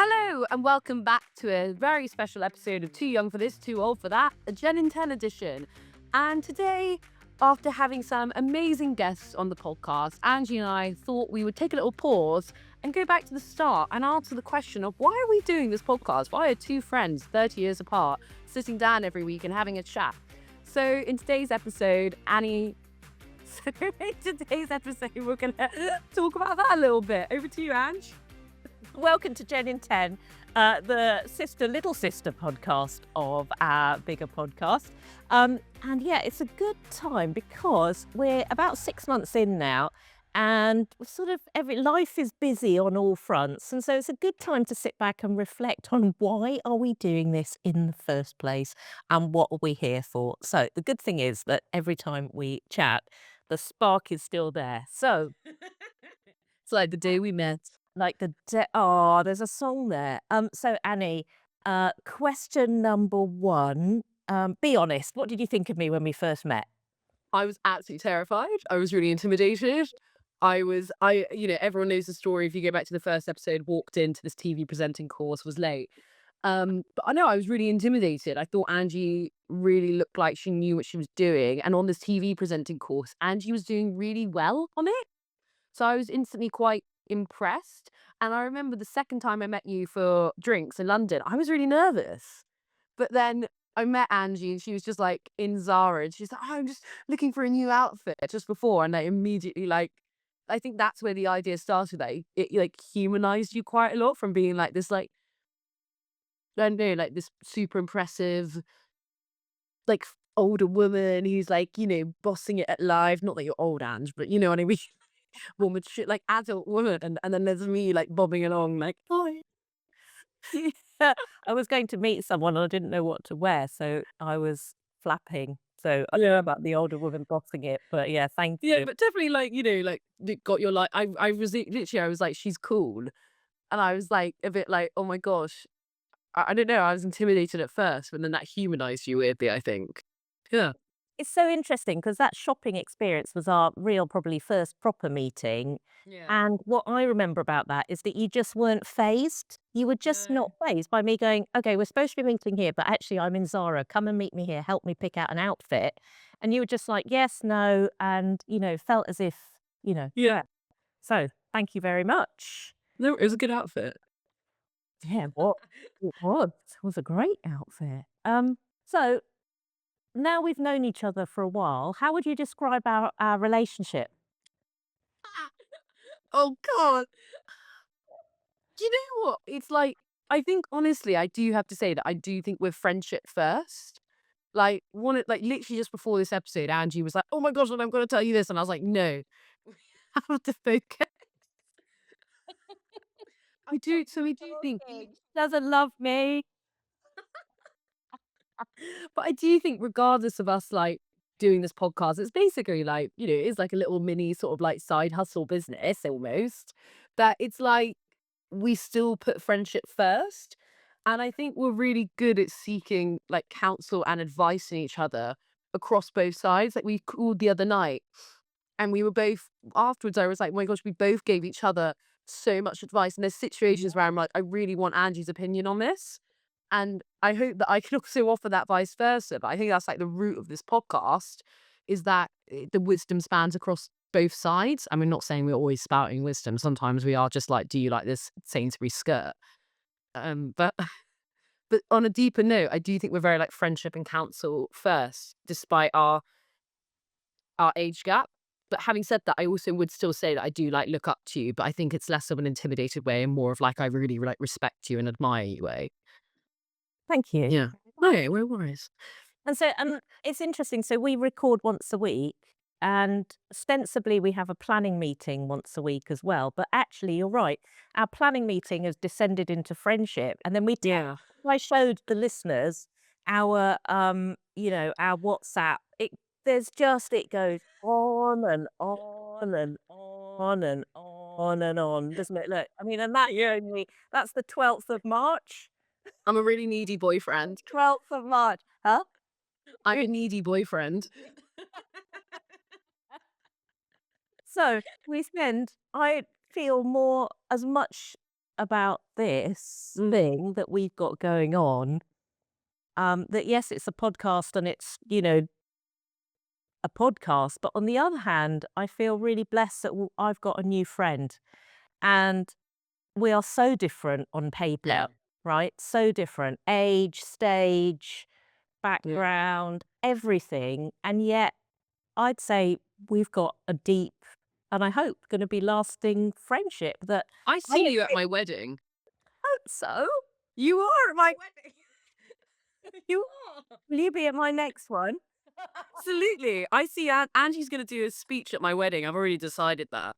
Hello and welcome back to a very special episode of Too Young for This, Too Old for That, a Gen in 10 edition. And today, after having some amazing guests on the podcast, Angie and I thought we would take a little pause and go back to the start and answer the question of why are we doing this podcast? Why are two friends 30 years apart sitting down every week and having a chat? So in today's episode, we're going to talk about that a little bit. Over to you, Ange. Welcome to Gen in 10, the little sister podcast of our bigger podcast. And yeah, it's a good time because we're about 6 months in now and life is busy on all fronts. And so it's a good time to sit back and reflect on why are we doing this in the first place and what are we here for? So the good thing is that every time we chat, the spark is still there. So It's like the day we met. there's a song there. So Annie, question number one. Be honest. What did you think of me when we first met? I was absolutely terrified. I was really intimidated. Everyone knows the story. If you go back to the first episode, walked into this TV presenting course, was late. But I know I was really intimidated. I thought Angie really looked like she knew what she was doing. And on this TV presenting course, Angie was doing really well on it. So I was instantly quite impressed. And I remember the second time I met you for drinks in London, I was really nervous. But then I met Angie and she was just like in Zara and she's like, oh, I'm just looking for a new outfit just before. And I immediately I think that's where the idea started. It like humanized you quite a lot from being like this, like, I don't know, like this super impressive, like older woman who's like, bossing it at life. Not that you're old, Ange, but you know what I mean? Woman shit, like adult woman. And then there's me like bobbing along like, oh, I was going to meet someone and I didn't know what to wear, so I was flapping. So I don't know yeah. about the older woman bossing it, but yeah, thank Yeah, you. but definitely like, like got your like I was literally I was like, she's cool. And I was like a bit like, oh my gosh. I don't know, I was intimidated at first, but then that humanized you weirdly, I think. Yeah. It's so interesting because that shopping experience was our real, probably first proper meeting. Yeah. And what I remember about that is that you just weren't phased. You were just No. not phased by me going, okay, we're supposed to be meeting here, but actually I'm in Zara. Come and meet me here. Help me pick out an outfit. And you were just like, yes, no. And, felt as if, Yeah. yeah. So thank you very much. No, it was a good outfit. Yeah, what it was. It was a great outfit. So now we've known each other for a while, how would you describe our relationship? Oh god. Do you know what? It's like, I think honestly, I do have to say that I do think we're friendship first. Like literally just before this episode, Angie was like, "Oh my gosh, and I'm gonna tell you this," and I was like, "No, I have to focus." I do. So I do think, Doesn't love me. but I do think, regardless of us like doing this podcast, it's basically like it's like a little mini sort of like side hustle business almost. That it's like we still put friendship first. And I think we're really good at seeking like counsel and advice in each other across both sides. Like we called the other night and we were both afterwards, I was like, oh my gosh, we both gave each other so much advice. And there's situations where I'm like, I really want Angie's opinion on this. And I hope that I can also offer that vice versa. But I think that's like the root of this podcast is that the wisdom spans across both sides. I mean, not saying we're always spouting wisdom. Sometimes we are just like, do you like this Sainsbury's skirt? But but on a deeper note, I do think we're very like friendship and counsel first, despite our age gap. But having said that, I also would still say that I do like look up to you, but I think it's less of an intimidated way and more of like I really like respect you and admire you way. Thank you. Yeah. No, no worries. And so, it's interesting. So we record once a week, and ostensibly we have a planning meeting once a week as well. But actually, you're right. Our planning meeting has descended into friendship, and then Yeah. I showed the listeners our WhatsApp. It goes on and on and on and on and on, doesn't it? Look, I mean, and that's the 12th of March. I'm a really needy boyfriend. 12th of March, huh? I'm a needy boyfriend. So I feel more as much. about this Mm. thing that we've got going on, that yes, it's a podcast and it's, a podcast, but on the other hand, I feel really blessed that I've got a new friend and we are so different on Yeah. paper, right? So different. Age, stage, Yeah. background, everything. And yet I'd say we've got a deep and I hope going to be lasting friendship that I I see you at my wedding. hope so. You are at my wedding. You are. Will you be at my next one? Absolutely. I see Angie's going to do a speech at my wedding. I've already decided that.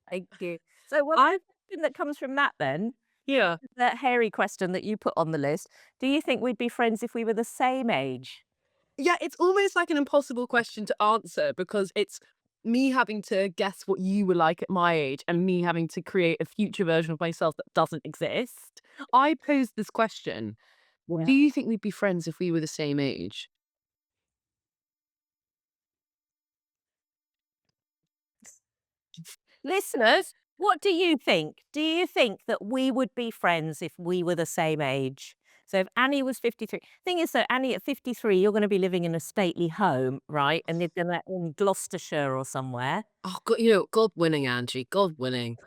Thank you. So, well, I the question that comes from that then, Yeah. that hairy question that you put on the list, do you think we'd be friends if we were the same age? Yeah, it's almost like an impossible question to answer because it's me having to guess what you were like at my age and me having to create a future version of myself that doesn't exist. I posed this question. Do Yeah. you think we'd be friends if we were the same age? Listeners, what do you think? Do you think that we would be friends if we were the same age? So if Annie was 53, thing is though, Annie at 53, you're going to be living in a stately home, right? And you're going to in Gloucestershire or somewhere. Oh, God, God winning, Angie. God winning.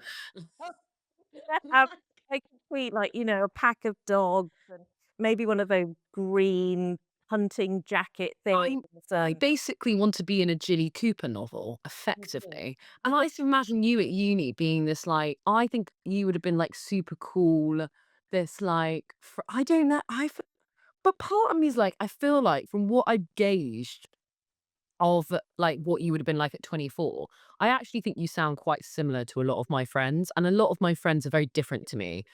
Have a complete, like, a pack of dogs and maybe one of those green hunting jacket things. I basically want to be in a Jilly Cooper novel, Mhm. effectively. And I just imagine you at uni being this like, I think you would have been like super cool. This like, I don't know. But part of me is like, I feel like from what I've gauged of like what you would have been like at 24, I actually think you sound quite similar to a lot of my friends. And a lot of my friends are very different to me.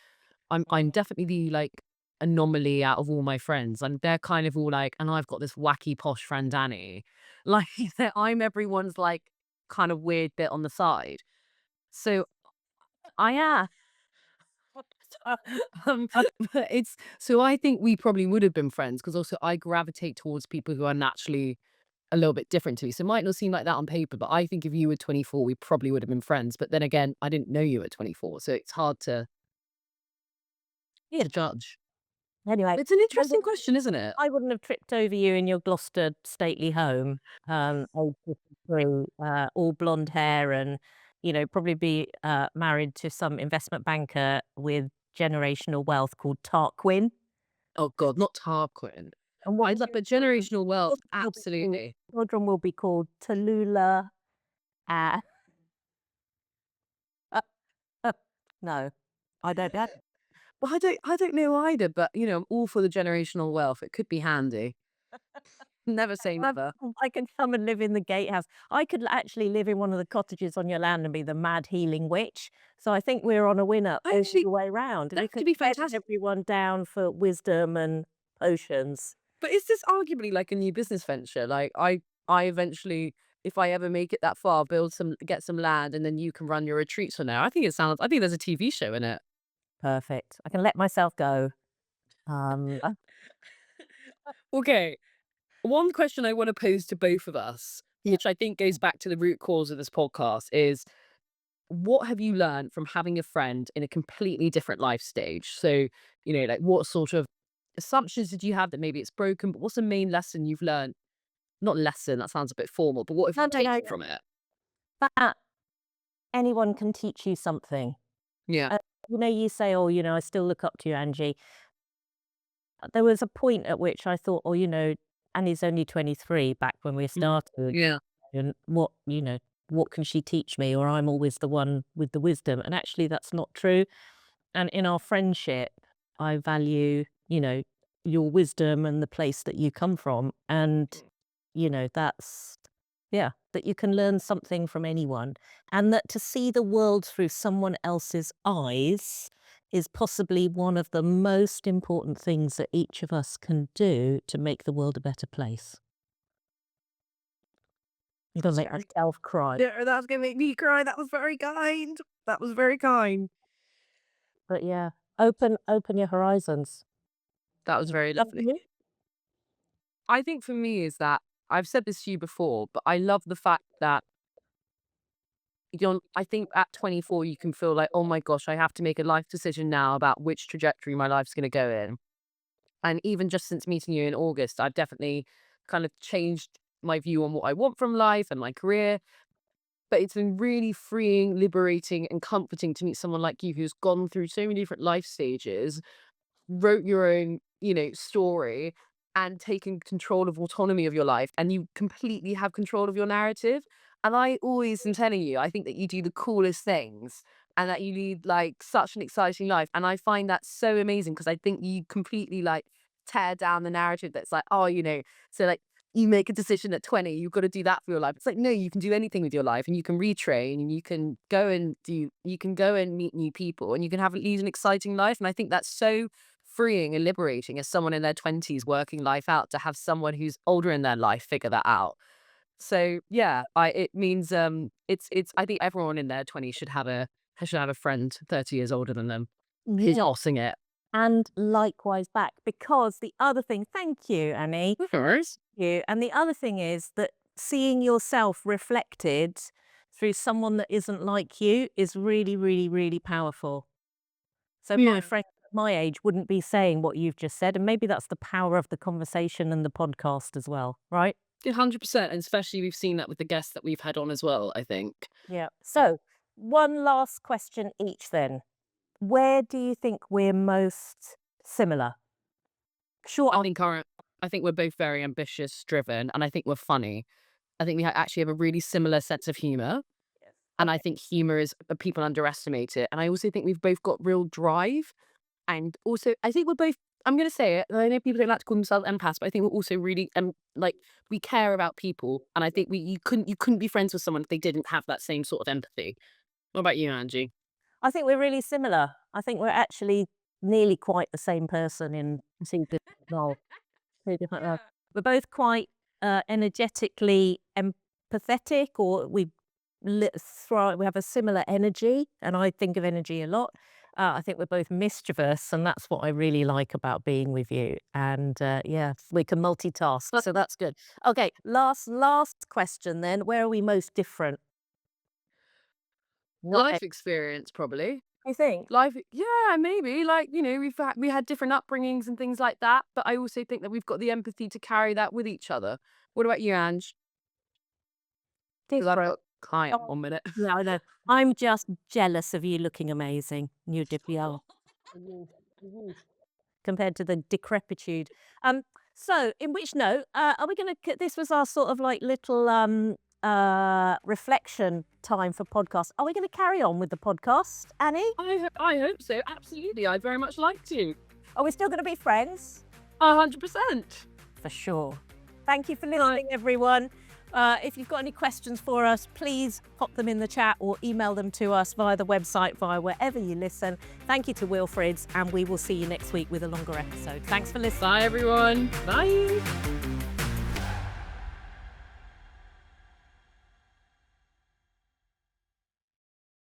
I'm definitely the like anomaly out of all my friends. And they're kind of all like, and I've got this wacky posh friend Danny. Like that I'm everyone's like kind of weird bit on the side. So I am. um, but it's so I think we probably would have been friends because also I gravitate towards people who are naturally a little bit different to me. So it might not seem like that on paper, but I think if you were 24, we probably would have been friends. But then again, I didn't know you at 24, so it's hard Yeah. to judge. Anyway, It's an I interesting wouldn't question, isn't it? I wouldn't have tripped over you in your Gloucester stately home, age 53, all blonde hair and, probably be, married to some investment banker with generational wealth called Tarquin. Oh God, not Tarquin. And what I will love, your but children generational wealth, children will be called absolutely. children will be called Tallulah, uh, uh, no, I don't know. Well, I don't know either, but I'm all for the generational wealth. It could be handy. Never say I never. I can come and live in the gatehouse. I could actually live in one of the cottages on your land and be the mad healing witch. So I think we're on a winner all Actually, the way round. that We could could be bed fantastic. everyone down for wisdom and potions. But is this arguably like a new business venture? Like I eventually, if I ever make it that far, get some land, and then you can run your retreats from there. I think there's a TV show in it. Perfect. I can let myself go. Uh, Okay. One question I want to pose to both of us, Yeah. which I think goes back to the root cause of this podcast, is what have you learned from having a friend in a completely different life stage? So, like what sort of assumptions did you have that maybe it's broken, but what's the main lesson you've learned? Not lesson, that sounds a bit formal, but what have no, you no, no. taken from it? That anyone can teach you something. Yeah. Uh, you say, "Oh, I still look up to you, Angie." There was a point at which I thought, "Oh, Annie's only 23 back when we Mm. started. Yeah. And what can she teach me? Or I'm always the one with the wisdom." And actually, that's not true. And in our friendship, I value, your wisdom and the place that you come from. And, that's, yeah, that you can learn something from anyone. And that to see the world through someone else's eyes is possibly one of the most important things that each of us can do to make the world a better place. You're going to make myself cry. Yeah, that's gonna make me cry. That was very kind. That was very kind. But yeah, open your horizons. That was very Love lovely. you. I think for me is that I've said this to you before, but I love the fact that I think at 24, you can feel like, oh my gosh, I have to make a life decision now about which trajectory my life's going to go in. And even just since meeting you in August, I've definitely kind of changed my view on what I want from life and my career. But it's been really freeing, liberating, and comforting to meet someone like you who's gone through so many different life stages, wrote your own, story, and taken control of autonomy of your life, and you completely have control of your narrative. And I always am telling you, I think that you do the coolest things and that you lead like such an exciting life. And I find that so amazing because I think you completely like tear down the narrative that's like, oh, so like you make a decision at 20, you've got to do that for your life. It's like, no, you can do anything with your life and you can retrain and you can go and meet new people and you can lead an exciting life. And I think that's so freeing and liberating as someone in their 20s working life out to have someone who's older in their life figure that out. So yeah, it means it's I think everyone in their 20s should have a friend 30 years older than them who's Yeah. bossing it. And likewise back, because the other thing, thank you, Annie. Of course. You. And the other thing is that seeing yourself reflected through someone that isn't like you is really, really, really powerful. So my Yeah. friend at my age wouldn't be saying what you've just said. And maybe that's the power of the conversation and the podcast as well, right? 100%. And especially we've seen that with the guests that we've had on as well, I think. Yeah. So one last question each then. Where do you think we're most similar? Sure. I think we're both very ambitious, driven, and I think we're funny. I think we actually have a really similar sense of humor. And I Okay. think humor is people underestimate it. And I also think we've both got real drive. And also, I think we're both. I'm going to say it. I know people don't like to call themselves empaths, but I think we're also really like we care about people. And I think you couldn't be friends with someone if they didn't have that same sort of empathy. What about you, Angie? I think we're really similar. I think we're actually nearly quite the same person in two different roles. Two different roles. We're both quite energetically empathetic, or we have a similar energy, and I think of energy a lot. I think we're both mischievous, and that's what I really like about being with you. And yeah, we can multitask, so that's good. Okay, last question then. Where are we most different? Right. Life experience, probably. I think. Life, yeah, maybe. Like, we had different upbringings and things like that. But I also think that we've got the empathy to carry that with each other. What about you, Ange? Because I've Different. got a client Oh, 1 minute. yeah, I know. I'm just jealous of you looking amazing, you DPL, compared to the decrepitude. Um, so in which note, are we gonna this was our sort of like little reflection time for podcast. Are we gonna carry on with the podcast, Annie? I hope so. Absolutely. I'd very much like to. Are we still gonna be friends? 100%. For sure. Thank you for listening, everyone. If you've got any questions for us, please pop them in the chat or email them to us via the website, via wherever you listen. Thank you to Wilfrids, and we will see you next week with a longer episode. Thanks for listening. Bye, everyone. Bye.